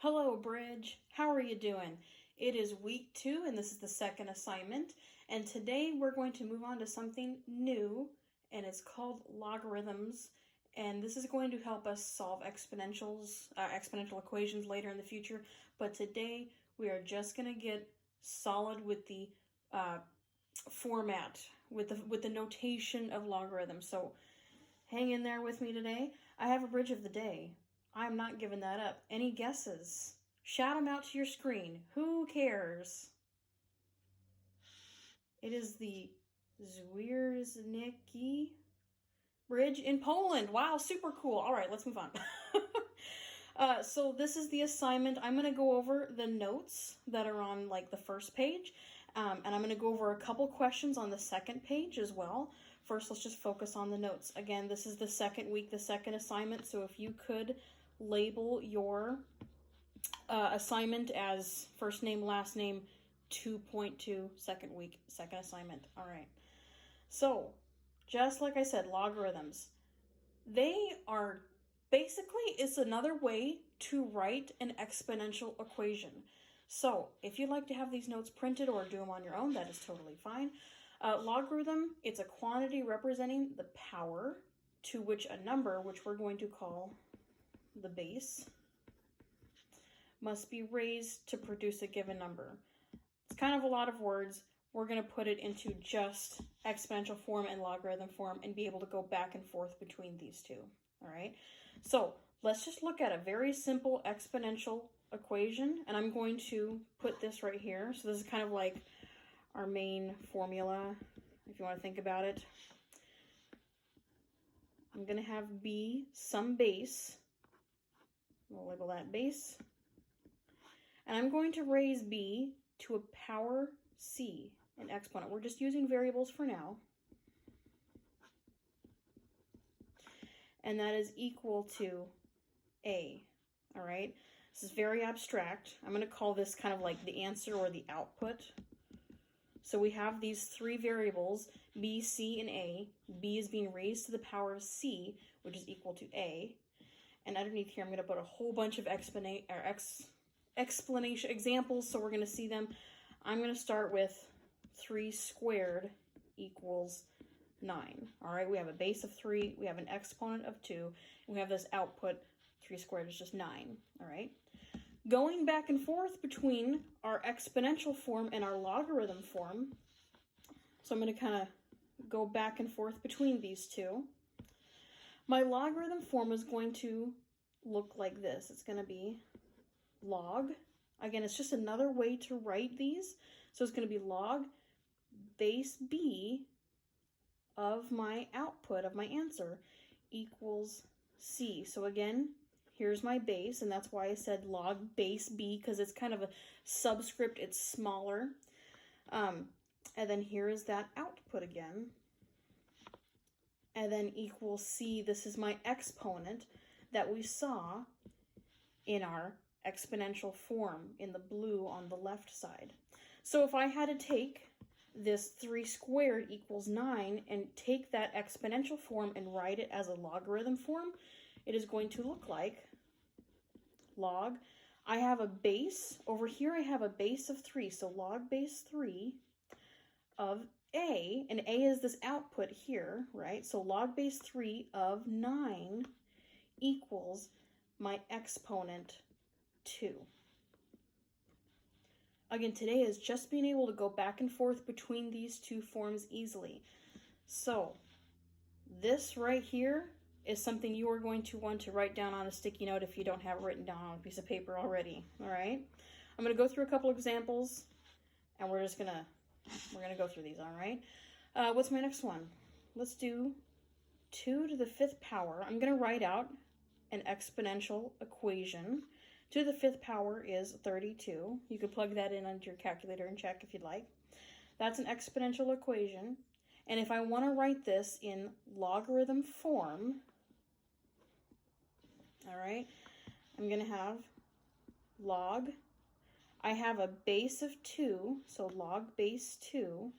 Hello, Bridge. How are you doing? It is week 2, and this is the second assignment. And today we're going to move on to something new, and it's called logarithms. And this is going to help us solve exponential equations later in the future. But today we are just going to get solid with the format, with the notation of logarithms. So hang in there with me today. I have a bridge of the day. I'm not giving that up. Any guesses? Shout them out to your screen. Who cares? It is the Zwierznicki Bridge in Poland. Wow, super cool. All right, let's move on. So this is the assignment. I'm going to go over the notes that are on like the first page, and I'm going to go over a couple questions on the second page as well. First, let's just focus on the notes. Again, this is the second week, the second assignment, so if you could label your assignment as first name, last name, 2.2, second week, second assignment. All right. So, just like I said, logarithms. They are basically, it's another way to write an exponential equation. So, if you'd like to have these notes printed or do them on your own, that is totally fine. Logarithm, it's a quantity representing the power to which a number, which we're going to call the base, must be raised to produce a given number. It's kind of a lot of words. We're going to put it into just exponential form and logarithm form and be able to go back and forth between these two. All right. So let's just look at a very simple exponential equation. And I'm going to put this right here. So this is kind of like our main formula, if you want to think about it. I'm going to have b some base. We'll label that base. And I'm going to raise b to a power c, an exponent. We're just using variables for now. And that is equal to a. All right? This is very abstract. I'm going to call this kind of like the answer or the output. So we have these three variables, b, c, and a. b is being raised to the power of c, which is equal to a. And underneath here, I'm going to put a whole bunch of explanation examples, so we're going to see them. I'm going to start with 3 squared equals 9. All right, we have a base of 3, we have an exponent of 2, and we have this output, 3 squared is just 9. All right. Going back and forth between our exponential form and our logarithm form, so I'm going to kind of go back and forth between these two. My logarithm form is going to look like this. It's going to be log. Again, it's just another way to write these. So it's going to be log base b of my output, of my answer, equals c. So again, here's my base, and that's why I said log base b, because it's kind of a subscript. It's smaller. And then here is that output again. And then equals c. This is my exponent that we saw in our exponential form in the blue on the left side. So if I had to take this 3 squared equals 9 and take that exponential form and write it as a logarithm form, it is going to look like log. I have a base. Over here I have a base of 3. So log base 3 of a, and a is this output here, right? So log base 3 of 9 equals my exponent 2. Again, today is just being able to go back and forth between these two forms easily. So this right here is something you are going to want to write down on a sticky note if you don't have it written down on a piece of paper already. All right. I'm going to go through a couple examples, and we're going to go through these. All right. What's my next one? Let's do 2 to the 5th power. I'm going to write out an exponential equation. 2 to the 5th power is 32. You could plug that in onto your calculator and check if you'd like. That's an exponential equation. And if I want to write this in logarithm form, all right, I'm going to have log. I have a base of 2, so log base 2.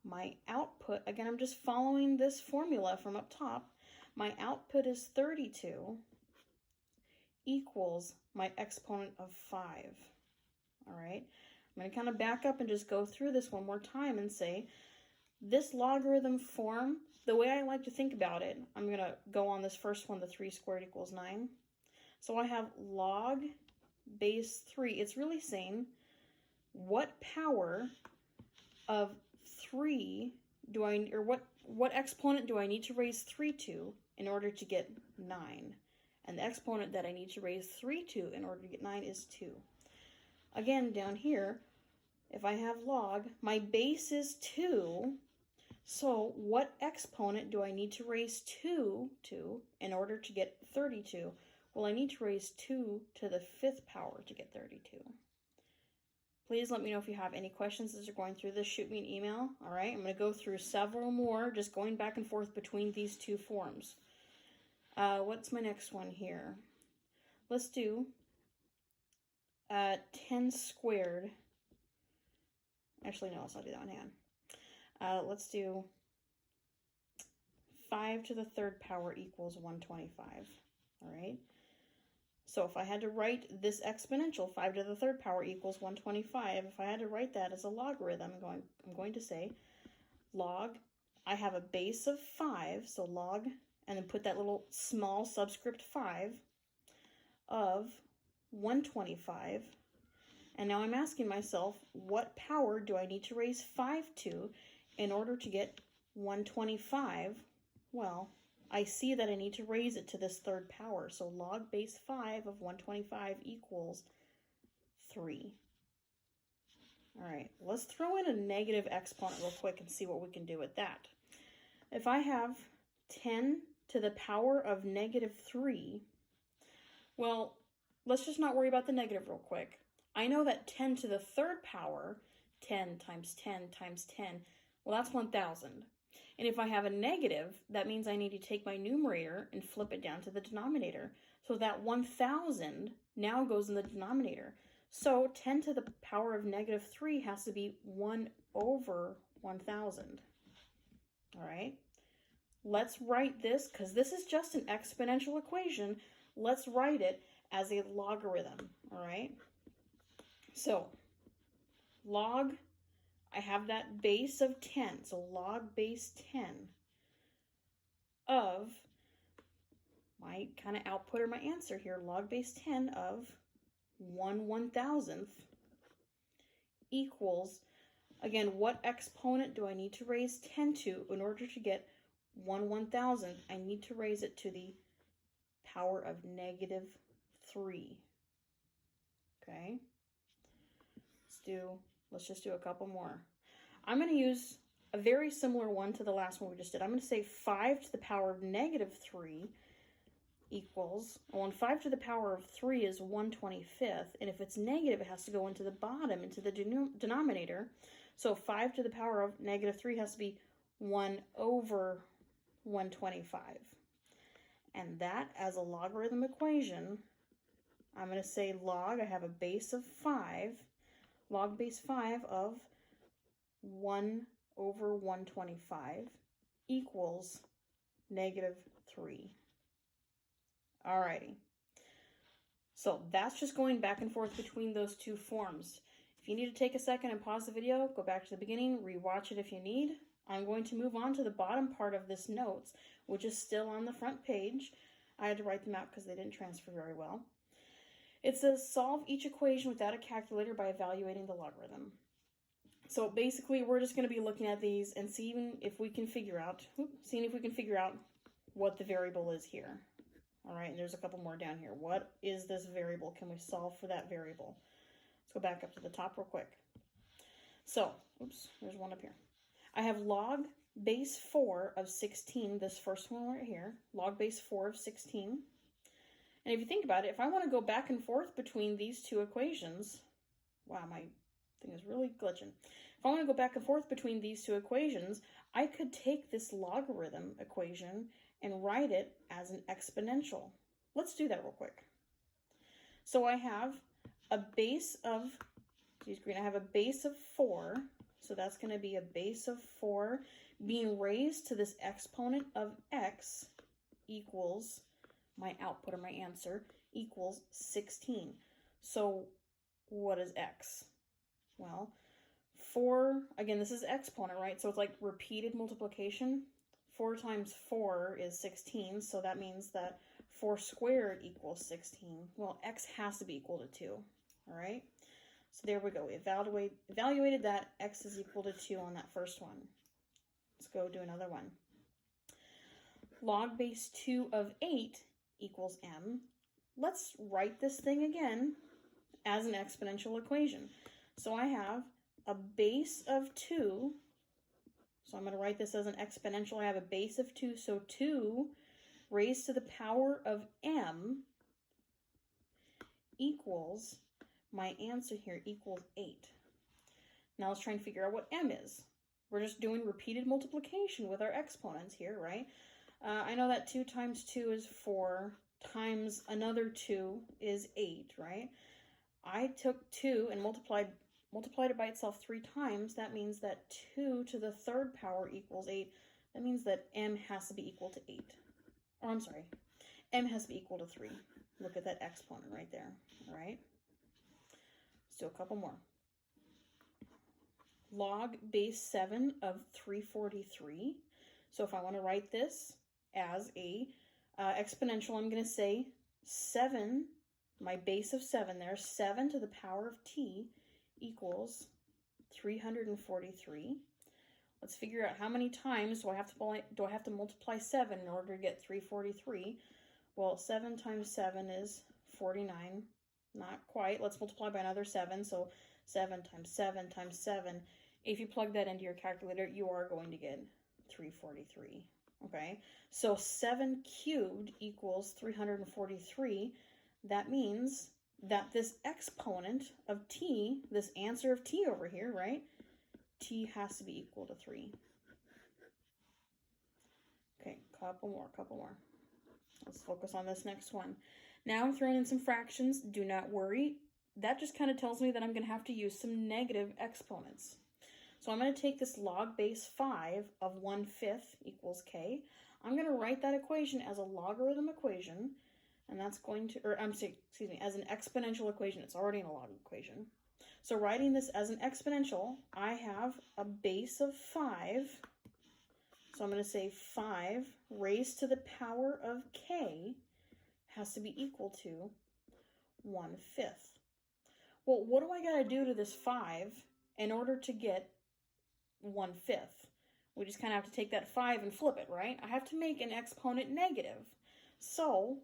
My output, again, I'm just following this formula from up top. My output is 32 equals my exponent of 5. All right, I'm going to kind of back up and just go through this one more time and say, this logarithm form, the way I like to think about it, I'm going to go on this first one, the 3 squared equals 9. So I have log base 3. It's really saying, what power of 3 do I, or what exponent do I need to raise 3 to in order to get 9? And the exponent that I need to raise 3 to in order to get 9 is 2. Again, down here, if I have log, my base is 2. So what exponent do I need to raise 2 to in order to get 32? Well, I need to raise 2 to the 5th power to get 32. Please let me know if you have any questions as you're going through this. Shoot me an email. All right, I'm going to go through several more, just going back and forth between these two forms. What's my next one here? Let's do 10 squared. Actually, no, let's not do that one hand. Let's do 5 to the 3rd power equals 125. All right. So if I had to write this exponential, 5 to the 3rd power equals 125, if I had to write that as a logarithm, I'm going to say log, I have a base of 5, so log, and then put that little small subscript 5 of 125. And now I'm asking myself, what power do I need to raise 5 to in order to get 125? Well, I see that I need to raise it to this 3rd power. So log base 5 of 125 equals 3. All right, let's throw in a negative exponent real quick and see what we can do with that. If I have 10 to the power of negative 3, well, let's just not worry about the negative real quick. I know that 10 to the 3rd power, 10 times 10 times 10, well, that's 1,000. And if I have a negative, that means I need to take my numerator and flip it down to the denominator. So that 1,000 now goes in the denominator. So 10 to the power of negative 3 has to be 1 over 1,000. All right. Let's write this, because this is just an exponential equation. Let's write it as a logarithm. All right. So log, I have that base of 10, so log base 10 of my kind of output or my answer here, log base 10 of 1/1000th equals, again, what exponent do I need to raise 10 to in order to get 1/1000th? I need to raise it to the power of negative 3. Okay, let's just do a couple more. I'm going to use a very similar one to the last one we just did. I'm going to say 5 to the power of negative 3 equals, well, and 5 to the power of 3 is 1/25th, and if it's negative, it has to go into the bottom, into the denominator. So 5 to the power of negative 3 has to be 1 over 125. And that, as a logarithm equation, I'm going to say log, I have a base of 5, log base 5 of 1 over 125 equals negative 3. Alrighty. So that's just going back and forth between those two forms. If you need to take a second and pause the video, go back to the beginning, rewatch it if you need. I'm going to move on to the bottom part of this notes, which is still on the front page. I had to write them out because they didn't transfer very well. It says solve each equation without a calculator by evaluating the logarithm. So basically, we're just going to be looking at these and seeing if we can figure out what the variable is here. All right, and there's a couple more down here. What is this variable? Can we solve for that variable? Let's go back up to the top real quick. So, oops, there's one up here. I have log base 4 of 16, this first one right here, log base 4 of 16. And if you think about it, if I want to go back and forth between these two equations, wow, my thing is really glitching. If I want to go back and forth between these two equations, I could take this logarithm equation and write it as an exponential. Let's do that real quick. So I have a base of, I have a base of 4, so that's going to be a base of 4 being raised to this exponent of x equals, my output or my answer, equals 16. So what is x? Well, 4, again, this is exponent, right? So it's like repeated multiplication. 4 times 4 is 16, so that means that 4 squared equals 16. Well, x has to be equal to 2, all right? So there we go. We evaluated that x is equal to 2 on that first one. Let's go do another one. Log base 2 of 8 equals m. Let's write this thing again as an exponential equation. So I have a base of 2. So I'm going to write this as an exponential. I have a base of 2. So 2 raised to the power of m equals, my answer here equals 8. Now let's try and figure out what m is. We're just doing repeated multiplication with our exponents here, right? I know that 2 times 2 is 4, times another 2 is 8, right? I took 2 and multiplied it by itself 3 times. That means that 2 to the third power equals 8. That means that m has to be equal to 8. Or I'm sorry, m has to be equal to 3. Look at that exponent right there, all right? Let's do a couple more. Log base 7 of 343. So if I want to write this as a exponential, I'm going to say 7, my base of 7 there, 7 to the power of t equals 343. Let's figure out how many times do I have to multiply 7 in order to get 343. Well, 7 times 7 is 49. Not quite. Let's multiply by another 7. So 7 times 7 times 7. If you plug that into your calculator, you are going to get 343. Okay, so 7 cubed equals 343. That means that this exponent of t, this answer of t over here, right? T has to be equal to 3. Okay, couple more. Let's focus on this next one. Now I'm throwing in some fractions. Do not worry. That just kind of tells me that I'm going to have to use some negative exponents. So I'm going to take this log base 5 of 1/5 equals k. I'm going to write that equation as a logarithm equation, and that's going to, as an exponential equation. It's already in a log equation. So writing this as an exponential, I have a base of 5. So I'm going to say 5 raised to the power of k has to be equal to 1/5. Well, what do I got to do to this 5 in order to get 1/5? We just kind of have to take that 5 and flip it, right? I have to make an exponent negative. So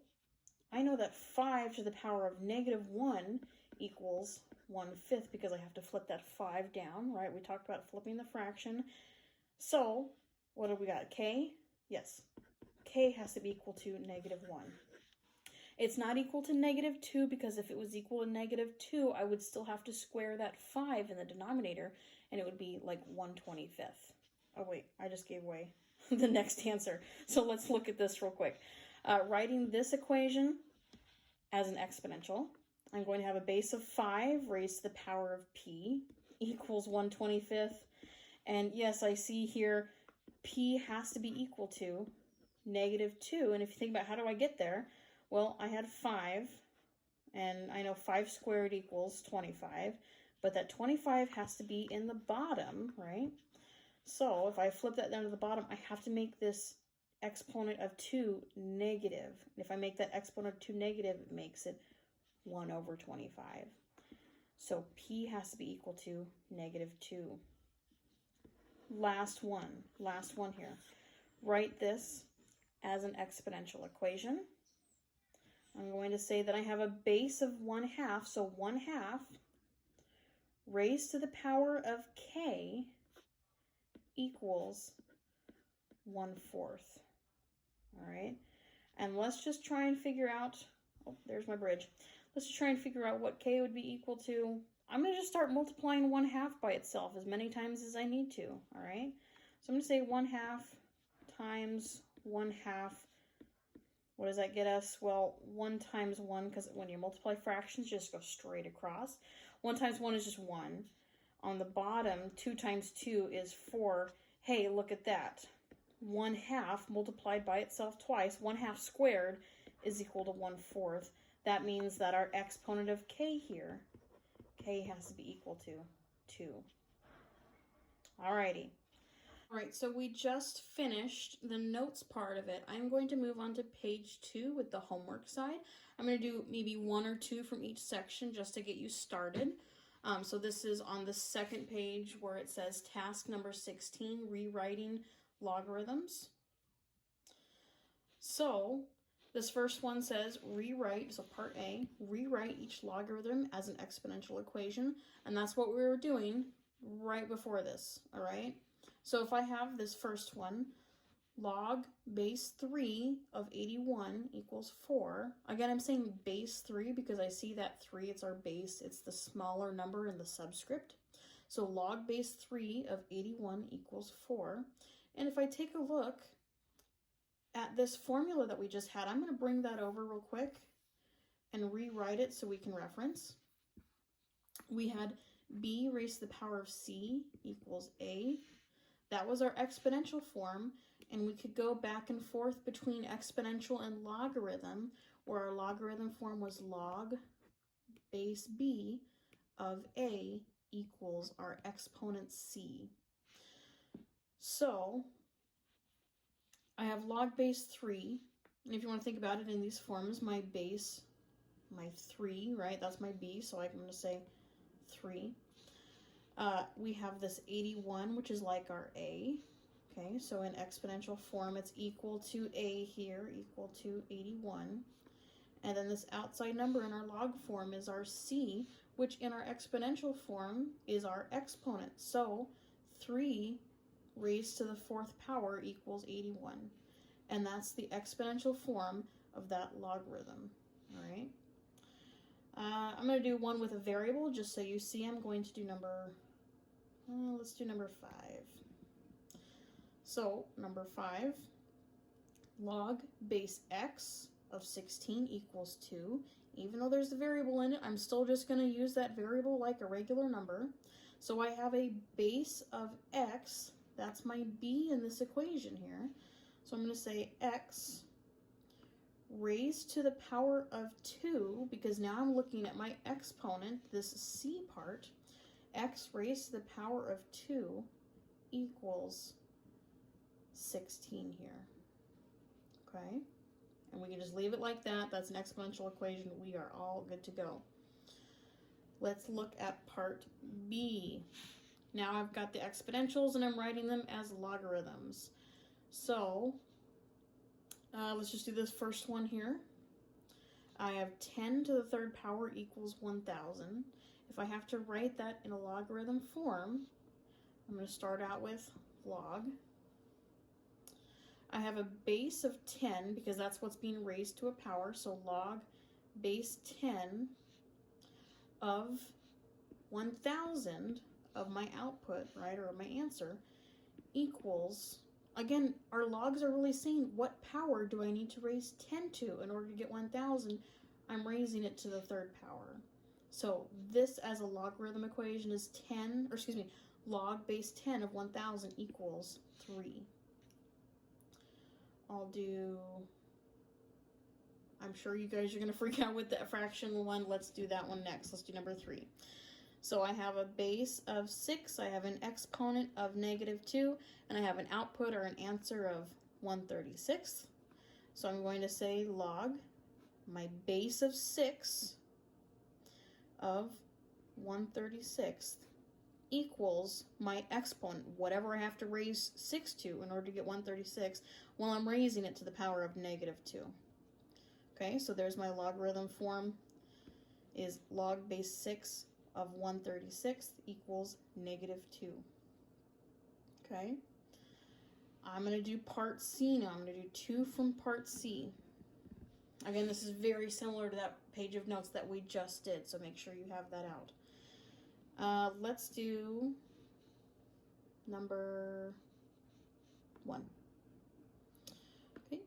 I know that 5 to the power of -1 equals 1/5 because I have to flip that 5 down, right? We talked about flipping the fraction. So what do we got? K? Yes. K has to be equal to -1. It's not equal to -2 because if it was equal to -2, I would still have to square that 5 in the denominator, and it would be like 1/25. Oh wait, I just gave away the next answer. So let's look at this real quick. Writing this equation as an exponential, I'm going to have a base of 5 raised to the power of p equals 1/25. And yes, I see here p has to be equal to -2. And if you think about how do I get there, well, I had 5, and I know 5 squared equals 25, but that 25 has to be in the bottom, right? So if I flip that down to the bottom, I have to make this exponent of 2 negative. If I make that exponent of 2 negative, it makes it 1/25. So p has to be equal to -2. Last one here. Write this as an exponential equation. I'm going to say that I have a base of 1/2, so 1/2 raised to the power of k equals 1/4. All right, and let's just try and figure out, oh, there's my bridge. Let's try and figure out what k would be equal to. I'm going to just start multiplying 1/2 by itself as many times as I need to, all right? So I'm going to say 1/2 times 1/2. What does that get us? Well, 1 times 1, because when you multiply fractions, you just go straight across. 1 times 1 is just 1. On the bottom, 2 times 2 is 4. Hey, look at that. 1/2 multiplied by itself twice, 1/2 squared is equal to 1/4. that means that our exponent of k here, k has to be equal to 2. Alrighty. Alright, so we just finished the notes part of it. I'm going to move on to page 2 with the homework side. I'm going to do maybe 1 or 2 from each section just to get you started. So this is on the second page where it says task number 16, rewriting logarithms. So this first one says rewrite, so part A, rewrite each logarithm as an exponential equation. And that's what we were doing right before this, all right? So if I have this first one, log base 3 of 81 equals 4. Again, I'm saying base 3 because I see that 3, it's our base, it's the smaller number in the subscript. So log base 3 of 81 equals 4. And if I take a look at this formula that we just had, I'm going to bring that over real quick and rewrite it so we can reference. We had b raised to the power of c equals a. That was our exponential form, and we could go back and forth between exponential and logarithm, where our logarithm form was log base b of a equals our exponent c. So I have log base 3, and if you want to think about it in these forms, my base, my 3, right, that's my b, so I'm going to say 3. We have this 81, which is like our a. Okay, so in exponential form, it's equal to a here, equal to 81. And then this outside number in our log form is our c, which in our exponential form is our exponent. So 3 raised to the 4th power equals 81. And that's the exponential form of that logarithm, all right? I'm going to do one with a variable just so you see. I'm going to do let's do number 5. So number 5, log base x of 16 equals 2. Even though there's a variable in it, I'm still just going to use that variable like a regular number. So I have a base of x, that's my b in this equation here. So I'm going to say x raised to the power of 2, because now I'm looking at my exponent, this c part, x raised to the power of 2 equals 16 here, okay? And we can just leave it like that. That's an exponential equation. We are all good to go. Let's look at part B. Now I've got the exponentials and I'm writing them as logarithms. So let's just do this first one here. I have 10 to the 3rd power equals 1,000. If I have to write that in a logarithm form, I'm going to start out with log. I have a base of 10 because that's what's being raised to a power, so log base 10 of 1,000 of my output, right, or my answer, equals, again, our logs are really saying what power do I need to raise 10 to in order to get 1,000? I'm raising it to the 3rd power. So this as a logarithm equation is log base 10 of 1,000 equals 3. I'll do, I'm sure you guys are going to freak out with the fraction one. Let's do that one next. Let's do number 3. So I have a base of 6, I have an exponent of -2, and I have an output or an answer of 1/36. So I'm going to say log my base of 6 of 1/36 equals my exponent, whatever I have to raise 6 to in order to get 1/36, well, I'm raising it to the power of -2. Okay, so there's my logarithm form, is log base 6 of 1/36 equals -2. Okay, I'm going to do part C now. I'm going to do 2 from part C. Again, this is very similar to that page of notes that we just did, so make sure you have that out. Let's do number 1. Okay.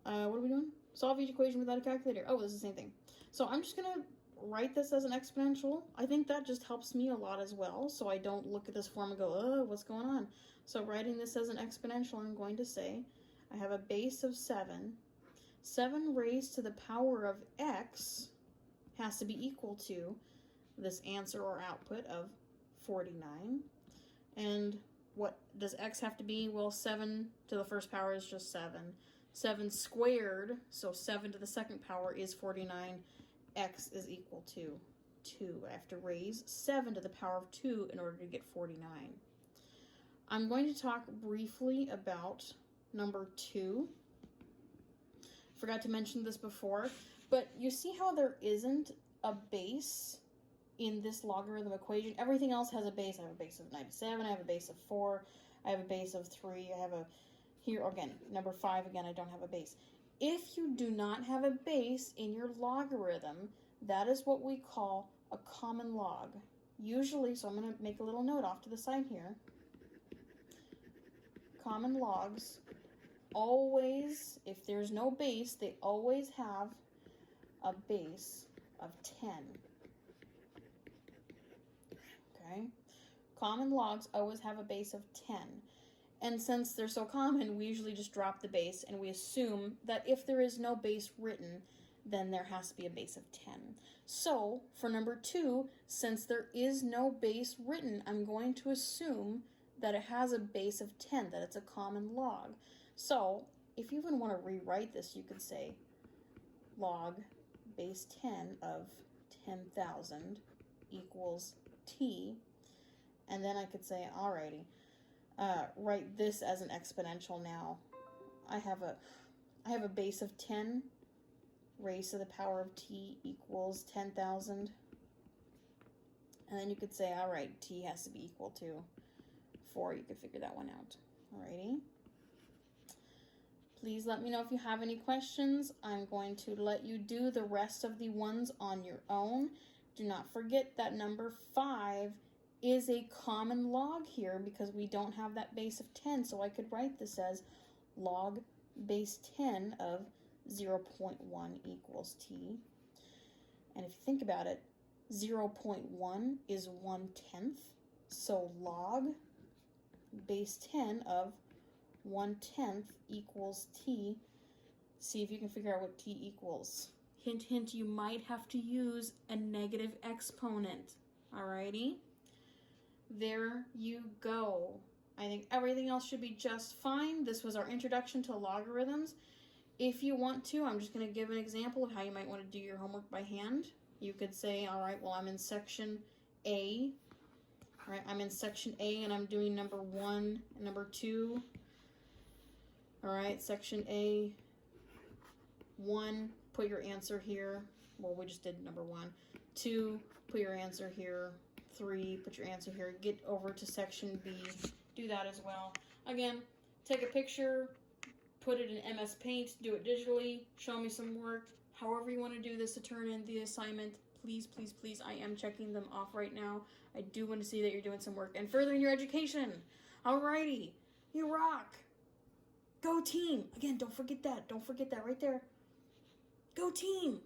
What are we doing? Solve each equation without a calculator. Oh, this is the same thing. So I'm just going to write this as an exponential. I think that just helps me a lot as well, so I don't look at this form and go, oh, what's going on? So writing this as an exponential, I'm going to say I have a base of 7. 7 raised to the power of x has to be equal to this answer or output of 49. And what does x have to be? Well, 7 to the first power is just 7. 7 squared, so 7 to the second power is 49. X is equal to 2. I have to raise 7 to the power of 2 in order to get 49. I'm going to talk briefly about number 2. Forgot to mention this before, but you see how there isn't a base in this logarithm equation? Everything else has a base. I have a base of 97, I have a base of 4, I have a base of 3, I have a, here again, number 5, again, I don't have a base. If you do not have a base in your logarithm, that is what we call a common log. Usually, so I'm going to make a little note off to the side here. Common logs always, if there's no base, they always have a base of 10. Okay? Common logs always have a base of 10. And since they're so common, we usually just drop the base and we assume that if there is no base written, then there has to be a base of 10. So, for number 2, since there is no base written, I'm going to assume that it has a base of 10, that it's a common log. So, if you even want to rewrite this, you could say log base 10 of 10,000 equals t. And then I could say, alrighty, write this as an exponential now. I have a base of 10 raised to the power of t equals 10,000. And then you could say, all right, t has to be equal to 4. You could figure that one out. Alrighty. Please let me know if you have any questions. I'm going to let you do the rest of the ones on your own. Do not forget that number 5 is a common log here because we don't have that base of 10. So I could write this as log base 10 of 0.1 equals t. And if you think about it, 0.1 is 1/10. So log base 10 of 1/10 equals t. See if you can figure out what t equals. Hint, hint, you might have to use a negative exponent. Alrighty? There you go. I think everything else should be just fine. This was our introduction to logarithms. If you want to, I'm just going to give an example of how you might want to do your homework by hand. You could say, all right, well, I'm in section A. All right, I'm in section A and I'm doing number 1 and number 2. All right, section A, 1, put your answer here. Well, we just did number 1. 2, put your answer here. 3, put your answer here. Get over to section B. Do that as well. Again, take a picture, put it in MS Paint, do it digitally, show me some work. However you want to do this to turn in the assignment, please, please, please, I am checking them off right now. I do want to see that you're doing some work and furthering your education. Alrighty, you rock. Go team. Again, don't forget that. Don't forget that right there. Go team.